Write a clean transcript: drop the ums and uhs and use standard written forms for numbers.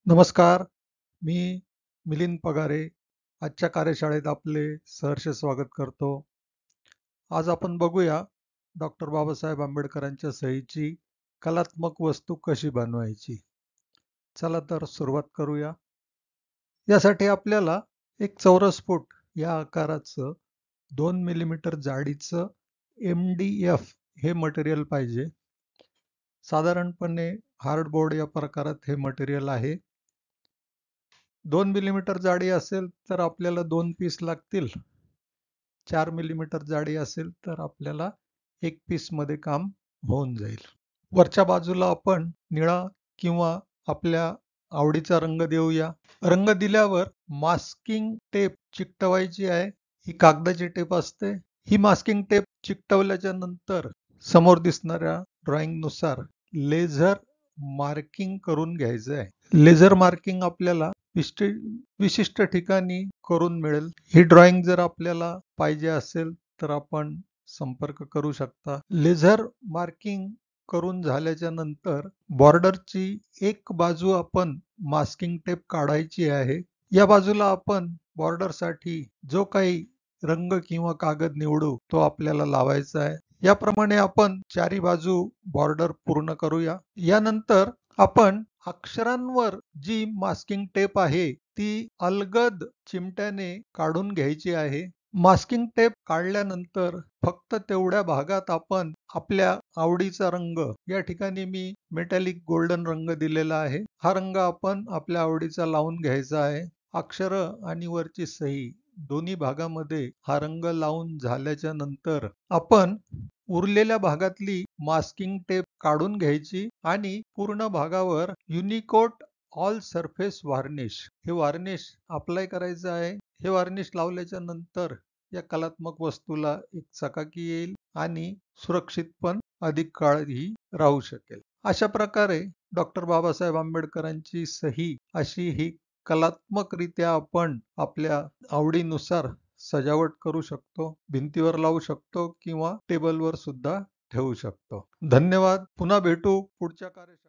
नमस्कार, मी मिलिंद पगारे. आजच्या कार्यशाळेत आपले सहर्ष स्वागत करतो. आज आपण बघूया डॉक्टर बाबासाहेब आंबेडकरांच्या सहीची कलात्मक वस्तू कशी बनवायची. चला तर सुरुवात करूया. यासाठी आपल्याला एक चौरस फूट या आकाराचं 2 मिलीमीटर जाडीचं MDF हे मटेरियल पाहिजे. साधारणपणे हार्डबोर्ड या प्रकारात हे मटेरियल आहे. 2 मिलीमीटर जाडी असेल तर आपल्याला 2 पीस लागतील. 4 मिलीमीटर जाडी असेल तर आपल्याला 1 पीस मध्ये काम होऊन जाईल. वरच्या बाजूला आपण निळा किंवा आपल्या आवडीचा रंग देऊया. रंग दिल्यावर मास्किंग टेप चिकटवायची आहे. ही कागदाची टेप असते. ही मास्किंग टेप चिकटवल्याच्या नंतर समोर दिसणाऱ्या ड्रॉइंग नुसार लेझर मार्किंग करून घ्यायचं आहे. लेझर मार्किंग आपल्याला विशिष्ट ठिकाणी करून मिळेल. ही ड्रॉइंग जर आपल्याला पाहिजे असेल तर आपण संपर्क करू शकता. लेझर मार्किंग करून झाल्याच्या नंतर बॉर्डरची एक बाजू आपण मास्किंग टेप काढायची आहे. या बाजूला आपण बॉर्डरसाठी जो काही रंग किंवा कागद निवडू तो आपल्याला लावायचा आहे. याप्रमाणे आपण चारी बाजू बॉर्डर पूर्ण करूया. यानंतर आपण अक्षरांवर जी मास्किंग टेप आहे ती अलगद चिमट्याने काढून घ्यायची आहे. मास्किंग टेप काढल्यानंतर फक्त तेवढ्या भागात आपण आपल्या आवडीचा रंग, या ठिकाणी मी मेटॅलिक गोल्डन रंग दिलेला आहे. हा रंग आपण आपल्या आवडीचा लावून घ्यायचा आहे. अक्षर आणि वरची सही दोन्ही भागामध्ये हा रंग लावून झाल्याच्या नंतर आपण उरलेल्या भागातली मास्किंग टेप काढून घ्यायची आणि पूर्ण भागावर युनिकोट ऑल सरफेस वार्निश हे वार्निश अप्लाय करायचं आहे. हे वार्निश लावल्याच्या नंतर या कलात्मक वस्तूला एक चकाकी येईल आणि सुरक्षित पण अधिक काळही राहू शकेल. अशा प्रकारे डॉक्टर बाबासाहेब आंबेडकरांची सही अशी ही कलात्मकरित्या आपण आपल्या आवडीनुसार सजावट करू शकतो. भिंतीवर लावू शकतो किंवा टेबलवर सुद्धा ठेवू शकतो. धन्यवाद. पुन्हा भेटू पुढच्या कार्यशाळेत.